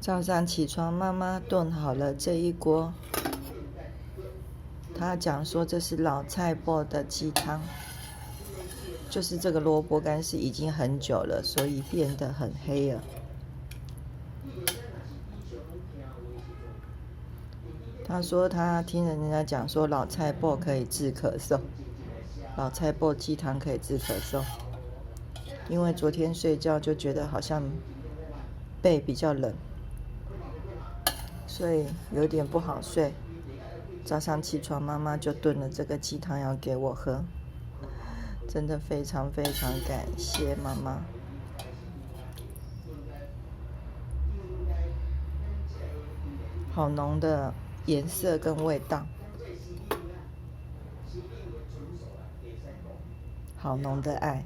早上起床，妈妈炖好了这一锅。她讲说这是老菜脯的鸡汤，就是这个萝卜干是已经很久了，所以变得很黑了。她说她听人家讲说老菜脯可以治咳嗽，老菜脯鸡汤可以治咳嗽。因为昨天睡觉就觉得好像背比较冷，所以有点不好睡。早上起床，妈妈就炖了这个鸡汤要给我喝，真的非常非常感谢妈妈。好浓的颜色跟味道，好浓的爱。